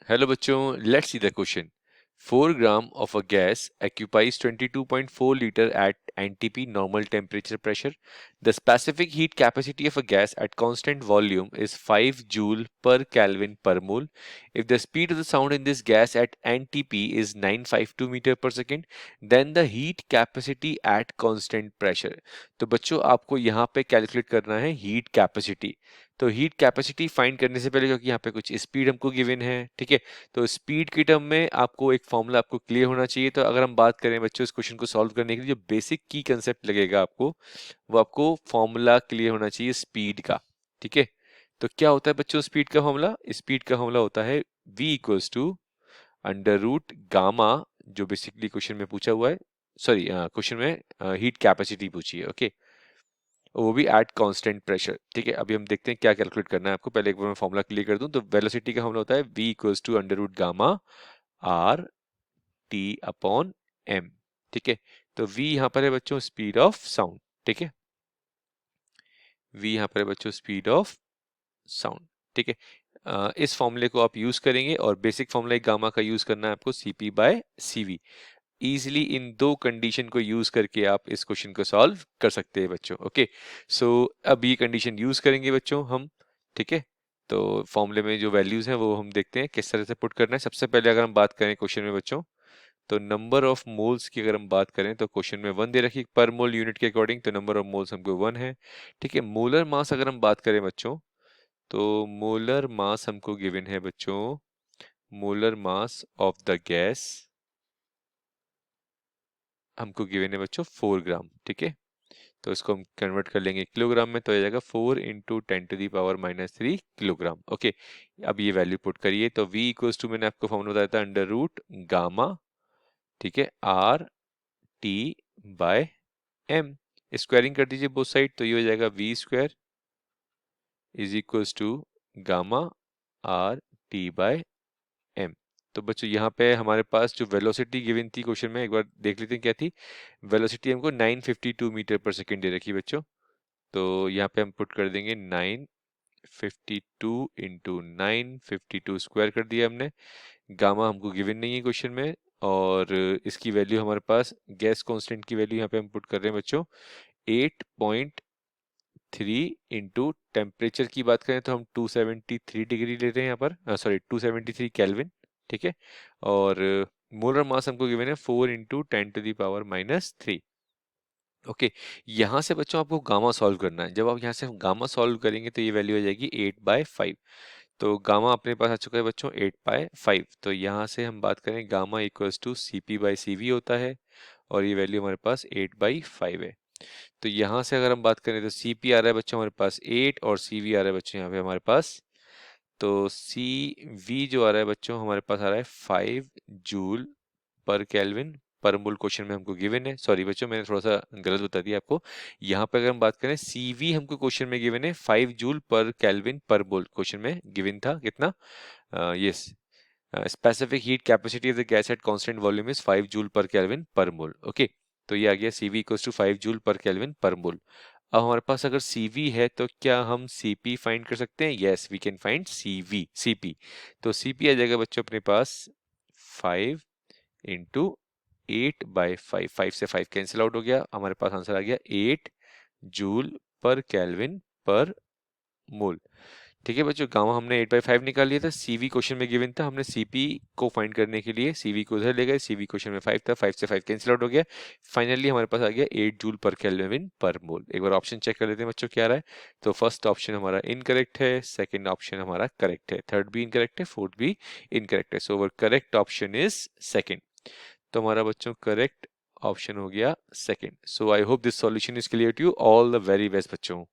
Hello bachcho, let's see the question. 4 gram of a gas occupies 22.4 liter at NTP normal temperature pressure. The specific heat capacity of a gas at constant volume is 5 joule per Kelvin per mole. If the speed of the sound in this gas at NTP is 952 meter per second, then the heat capacity at constant pressure. तो बच्चों आपको यहाँ पे calculate करना है heat capacity. तो heat capacity find करने से पहले, क्योंकि यहाँ पे कुछ स्पीड हमको गिवन है, ठीक है, तो स्पीड की टर्म में आपको एक फॉर्मूला आपको क्लियर होना चाहिए। तो अगर हम बात करें बच्चों इस क्वेश्चन को सॉल्व करने के लिए, जो बेसिक की कंसेप्ट लगेगा आपको, वो आपको फॉर्मूला क्लियर होना चाहिए स्पीड का। ठीक है, तो क्या होता है बच्चों स्पीड का फॉर्मूला? स्पीड का फॉर्मूला होता है v equals to under root gamma, जो बेसिकली क्वेश्चन में पूछा हुआ है, सॉरी क्वेश्चन में हीट कैपेसिटी पूछी है, ओके, वो भी एट कांस्टेंट प्रेशर। ठीक है, अभी हम देखते हैं क्या कैलकुलेट करना है आपको। पहले एक बार मैं फॉर्मूला क्लियर कर दूं। तो वेलोसिटी का फॉर्मूला होता है v equals to under root gamma R T upon M. ठीक है, तो v यहाँ पर है बच्चों स्पीड ऑफ साउंड। ठीक है, v यहाँ पर है बच्चों स्पीड ऑफ साउंड। ठीक है, इस फॉर्मूले को आप यूज करेंगे और बेसिक फॉर्मूला गामा का यूज करना है आपको cp बाय cv। इजिली इन दो कंडीशन को यूज करके आप इस क्वेश्चन को सॉल्व कर सकते हैं बच्चों। ओके, सो अब ये कंडीशन यूज करेंगे बच्चों हम। ठीक है, तो फॉर्मूले में जो वैल्यूज हैं वो हम देखते हैं किस तरह से पुट करना है। सबसे पहले अगर हम बात करें क्वेश्चन में बच्चों, तो नंबर ऑफ मोल्स की अगर हम बात करें तो क्वेश्चन में 1 दे रखी पर मोल यूनिट के अकॉर्डिंग, तो नंबर ऑफ मोल्स हमको 1 है। ठीक है, मोलर मास अगर हम बात करें बच्चों, तो मोलर मास हमको गिवन है बच्चों, molar mass of the gas हमको गिवन है बच्चों 4 ग्राम। ठीक है, तो इसको हम कन्वर्ट कर लेंगे किलोग्राम में, तो आ जाएगा 4 इंटू 10⁻³ किलोग्राम। ओके, अब ये वैल्यू पुट करिए, तो v इक्वल्स टू मैंने आपको फॉर्मूला बताया था अंडर रूट गामा, ठीक है, R T by M. Squaring कर दीजिए बोथ साइड, तो ये हो जाएगा v square is equals to gamma R T by M. तो बच्चों यहाँ पे हमारे पास जो वेलोसिटी गिवन थी क्वेश्चन में, एक बार देख लेते हैं क्या थी। वेलोसिटी हमको 952 मीटर पर सेकेंड दे रखी है बच्चों, तो यहाँ पे हम पुट कर देंगे 952 इंटू 952 स्क्वायर कर दिया हमने। गामा हमको गिवन नहीं है क्वेश्चन में, और इसकी वैल्यू हमारे पास गैस कांस्टेंट की वैल्यू यहाँ पे हम पुट कर रहे हैं बच्चों 8.3 इंटू टेम्परेचर की बात करें तो हम 273 डिग्री ले रहे हैं यहाँ पर, सॉरी 273 केल्विन। ठीक है, और मोलर मास हमको गिवन है 4 इंटू 10⁻³ ओके, यहाँ से बच्चों आपको गामा सॉल्व करना है। जब आप यहाँ से गामा सॉल्व करेंगे तो ये वैल्यू आ जाएगी 8/5। तो गामा अपने पास आ चुका है बच्चों 8/5। तो यहाँ से हम बात करें गामा इक्वल्स टू cp/cv होता है, और ये वैल्यू हमारे पास 8/5 है। तो यहाँ से अगर हम बात करें तो cp आ रहा है बच्चों हमारे पास 8 और cv आ रहा है बच्चों यहाँ पे हमारे पास, तो cv जो आ रहा है बच्चों हमारे पास आ रहा है 5 जूल पर केल्विन पर मोल क्वेश्चन में हमको गिवन है। सॉरी बच्चों, मैंने थोड़ा सा गलत बता दिया आपको। यहाँ पे अगर हम बात करें cv हमको क्वेश्चन में गिवन है 5 जूल पर केल्विन पर मोल, क्वेश्चन में गिवन था कितना, yes, specific heat capacity of the gas at constant volume is 5 joule per kelvin per mole. Okay, तो ये आ गया cv equals to 5 joule per kelvin per mole. अब हमारे पास अगर cv है तो क्या हम cp फाइंड कर सकते हैं? Yes, we can find cp। तो cp आ जाएगा बच्चों अपने पास 5 इंटू 8/5, 5 से 5 कैंसिल आउट हो गया, हमारे पास आंसर आ गया 8 जूल पर केल्विन पर मोल। ठीक है बच्चों, गामा हमने 8/5 निकाल लिया था। सीवी क्वेश्चन में गिवन था, हमने सीपी को फाइंड करने के लिए सीवी को उधर ले गए। सीवी क्वेश्चन में 5 था, 5 से 5 कैंसिल आउट हो गया। फाइनली हमारे पास आ गया 8 जूल पर केल्विन पर मोल। एक बार ऑप्शन चेक कर लेते हैं बच्चों क्या आ रहा है। तो फर्स्ट ऑप्शन हमारा इनकरेक्ट है, सेकंड ऑप्शन हमारा करेक्ट है, थर्ड भी इनकरेक्ट है, फोर्थ भी इनकरेक्ट है। So our correct option is second. तो हमारा बच्चों करेक्ट ऑप्शन हो गया second. So I hope this solution is clear to you. All the very best बच्चों।